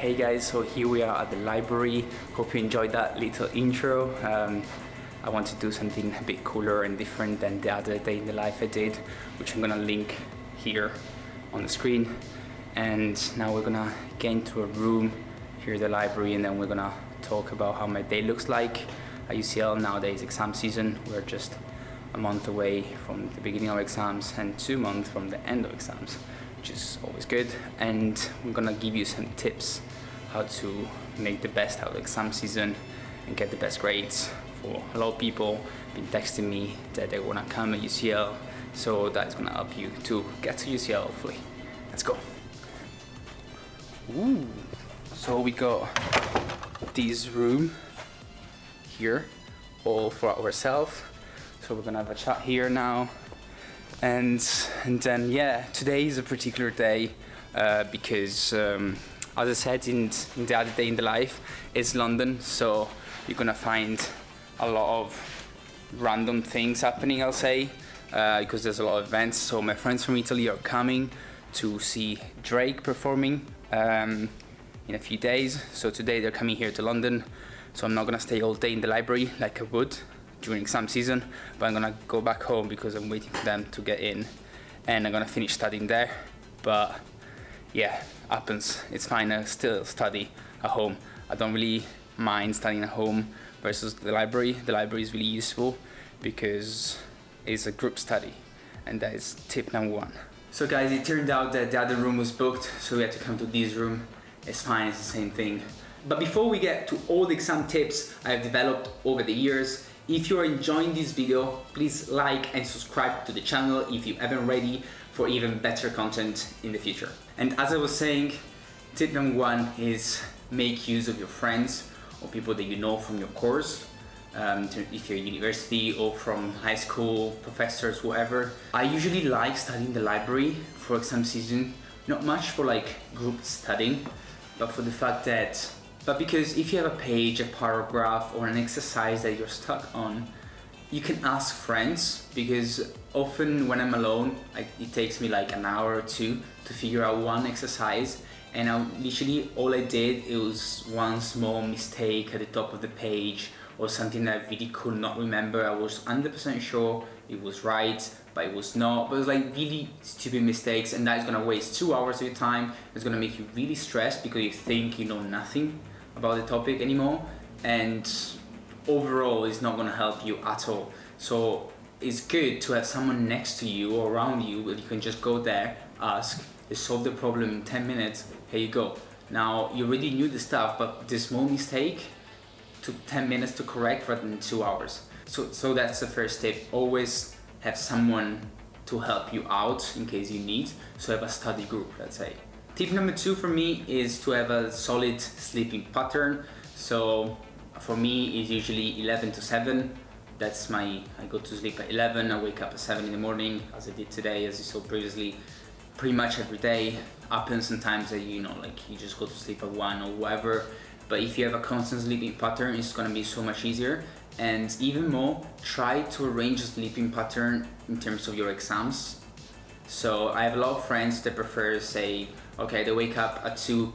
Hey guys, so here we are at the library. Hope you enjoyed that little intro. I want to do something a bit cooler and different than the other day in the life I did, which I'm gonna link here on the screen. And now we're gonna get into a room here at the library, and then we're gonna talk about how my day looks like at UCL. Nowadays, exam season. We're just a month away from the beginning of exams and 2 months from the end of exams, which is always good. And I'm gonna give you some tips how to make the best out of the exam season and get the best grades. For a lot of people been texting me that they wanna come at UCL, so that's gonna help you to get to UCL hopefully. Let's go. Ooh. So we got this room here all for ourselves. So we're gonna have a chat here now. And then yeah, today is a particular day because as I said in the other day in the life, it's London, so you're gonna find a lot of random things happening, I'll say, because there's a lot of events. So my friends from Italy are coming to see Drake performing in a few days. So today they're coming here to London, so I'm not gonna stay all day in the library like I would during exam season, but I'm gonna go back home because I'm waiting for them to get in, and I'm gonna finish studying there. But yeah, happens, it's fine. I still study at home. I don't really mind studying at home versus the library. The library is really useful because it's a group study, and that is tip number 1. So guys, it turned out that the other room was booked, so we had to come to this room. It's fine, it's the same thing. But before we get to all the exam tips I've developed over the years, if you're enjoying this video, please like and subscribe to the channel if you haven't already, for even better content in the future. And as I was saying, tip number 1 is make use of your friends or people that you know from your course, if you're at university or from high school, professors, whoever. I usually like studying in the library for exam season, not much for like group studying, but for the fact that because if you have a page, a paragraph, or an exercise that you're stuck on, you can ask friends, because often when I'm alone, it takes me like an hour or 2 to figure out one exercise, and literally all I did, it was one small mistake at the top of the page, or something that I really could not remember. I was 100% sure it was right, but it was not. But it was like really stupid mistakes, and that is gonna waste 2 hours of your time. It's gonna make you really stressed because you think you know nothing about the topic anymore, and overall it's not going to help you at all. So it's good to have someone next to you or around you where you can just go there, ask, they solve the problem in 10 minutes, here you go. Now you already knew the stuff, but this small mistake took 10 minutes to correct rather than 2 hours. So that's the first tip. Always have someone to help you out in case you need. So have a study group, let's say. Tip number 2 for me is to have a solid sleeping pattern. So for me, it's usually 11 to 7. That's I go to sleep at 11, I wake up at 7 in the morning, as I did today, as you saw previously. Pretty much every day. Happens sometimes that you just go to sleep at 1 or whatever. But if you have a constant sleeping pattern, it's gonna be so much easier. And even more, try to arrange a sleeping pattern in terms of your exams. So I have a lot of friends that prefer, say, okay, they wake up at 2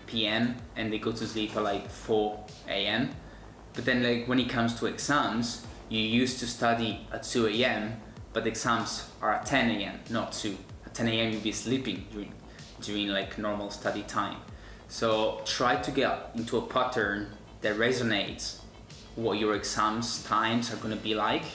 p.m. and they go to sleep at like 4 a.m. But then like when it comes to exams, you used to study at 2 a.m. but the exams are at 10 a.m. not 2. At 10 a.m. you'll be sleeping during like normal study time. So try to get into a pattern that resonates what your exams times are gonna be like,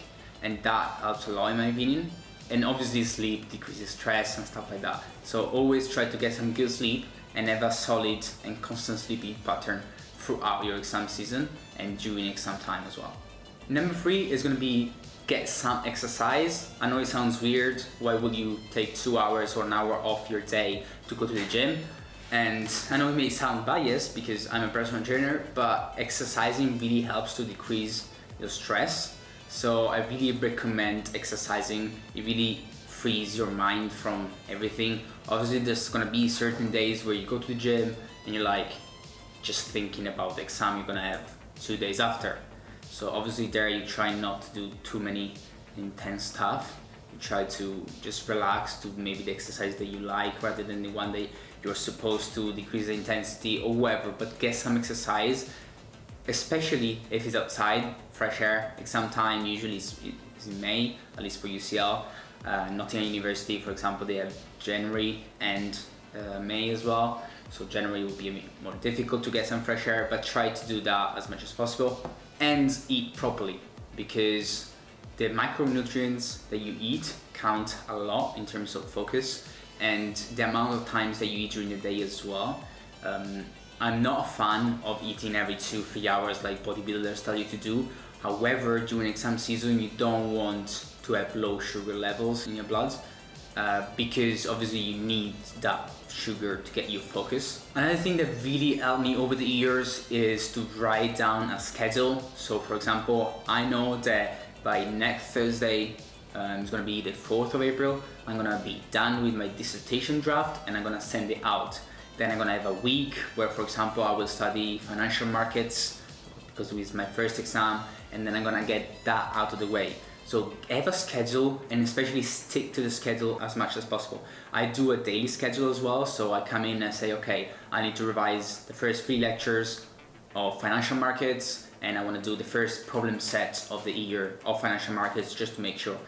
and that helps a lot in my opinion. And obviously sleep decreases stress and stuff like that. So always try to get some good sleep and have a solid and constant sleeping pattern throughout your exam season and during exam time as well. Number 3 is going to be get some exercise. I know it sounds weird. Why would you take 2 hours or an hour off your day to go to the gym? And I know it may sound biased because I'm a personal trainer, but exercising really helps to decrease your stress. So I really recommend exercising. It really frees your mind from everything. Obviously there's gonna be certain days where you go to the gym and you're like just thinking about the exam you're gonna have 2 days after. So obviously there you try not to do too many intense stuff. You try to just relax to maybe the exercise that you like rather than the one that you're supposed to decrease the intensity or whatever, but get some exercise, especially if it's outside, fresh air. Exam time usually is in May, at least for UCL. Nottingham University, for example, they have January and May as well. So January will be a bit more difficult to get some fresh air, but try to do that as much as possible and eat properly, because the micronutrients that you eat count a lot in terms of focus and the amount of times that you eat during the day as well. I'm not a fan of eating every 2-3 hours like bodybuilders tell you to do. However, during exam season, you don't want to have low sugar levels in your blood because obviously you need that sugar to get you focused. Another thing that really helped me over the years is to write down a schedule. So for example, I know that by next Thursday, it's gonna be the 4th of April, I'm gonna be done with my dissertation draft and I'm gonna send it out. Then I'm gonna have a week where, for example, I will study financial markets because it's my first exam, and then I'm gonna get that out of the way. So have a schedule and especially stick to the schedule as much as possible. I do a daily schedule as well, so I come in and say, okay, I need to revise the first 3 lectures of financial markets and I want to do the first problem set of the year of financial markets just to make sure.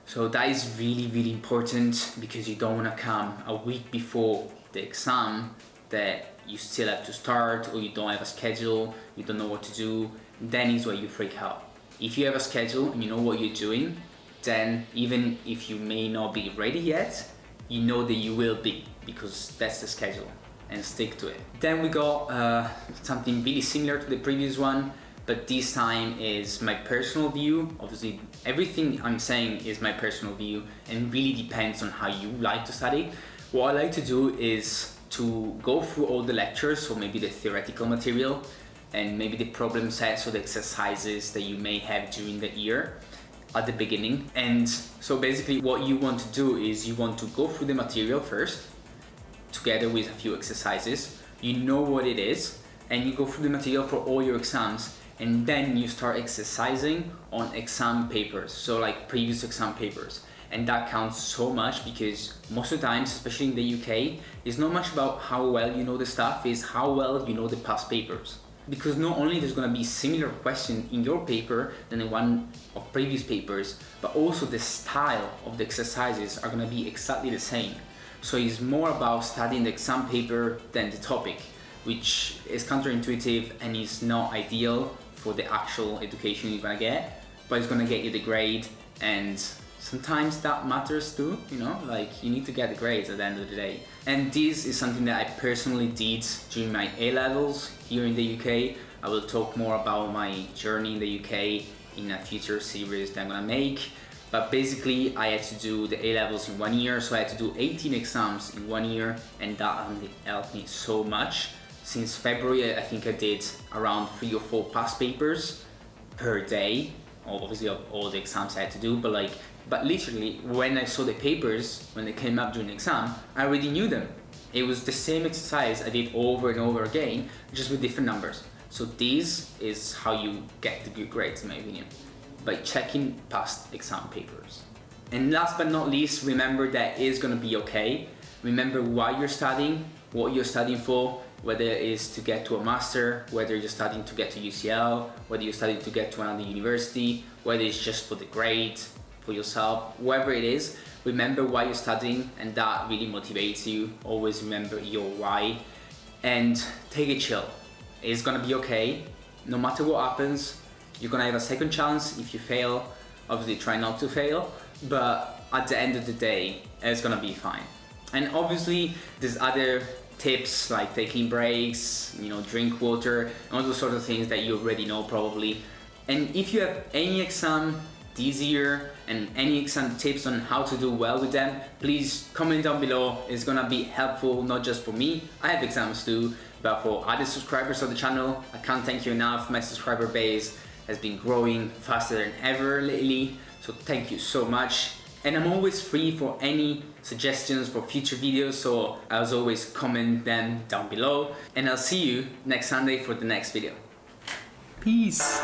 So that is really, really important, because you don't want to come a week before the exam that you still have to start, or you don't have a schedule, you don't know what to do. Then is where you freak out. If you have a schedule and you know what you're doing, then even if you may not be ready yet, you know that you will be, because that's the schedule, and stick to it. Then we got something really similar to the previous one, but this time is my personal view. Obviously, everything I'm saying is my personal view and really depends on how you like to study. What I like to do is to go through all the lectures, so maybe the theoretical material, and maybe the problem sets or the exercises that you may have during the year at the beginning. And so basically what you want to do is you want to go through the material first, together with a few exercises. You know what it is, and you go through the material for all your exams, and then you start exercising on exam papers, so like previous exam papers. And that counts so much, because most of the times, especially in the UK, it's not much about how well you know the stuff, it's how well you know the past papers. Because not only there's going to be similar question in your paper than in one of previous papers, but also the style of the exercises are going to be exactly the same. So it's more about studying the exam paper than the topic, which is counterintuitive and is not ideal for the actual education you're going to get, but it's going to get you the grade, and sometimes that matters too, you know, like you need to get the grades at the end of the day. And this is something that I personally did during my A-levels here in the UK. I will talk more about my journey in the UK in a future series that I'm gonna make. But basically I had to do the A-levels in 1 year, so I had to do 18 exams in 1 year, and that helped me so much. Since February, I think I did around 3 or 4 past papers per day, obviously of all the exams I had to do, but literally when I saw the papers, when they came up during the exam, I already knew them. It was the same exercise I did over and over again, just with different numbers. So this is how you get the good grades, in my opinion, by checking past exam papers. And last but not least, remember that it's gonna be okay. Remember why you're studying, what you're studying for, whether it is to get to a master, whether you're studying to get to UCL, whether you're studying to get to another university, whether it's just for the grade, for yourself, whatever it is, remember why you're studying, and that really motivates you. Always remember your why, and take it chill. It's gonna be okay. No matter what happens, you're gonna have a second chance. If you fail, obviously try not to fail, but at the end of the day, it's gonna be fine. And obviously there's other tips like taking breaks, you know, drink water, and all those sort of things that you already know probably. And if you have any exam this year and any exam tips on how to do well with them, please comment down below. It's gonna be helpful, not just for me, I have exams too, but for other subscribers of the channel. I can't thank you enough. My subscriber base has been growing faster than ever lately, so thank you so much. And I'm always free for any suggestions for future videos, so as always, comment them down below, and I'll see you next Sunday for the next video. Peace!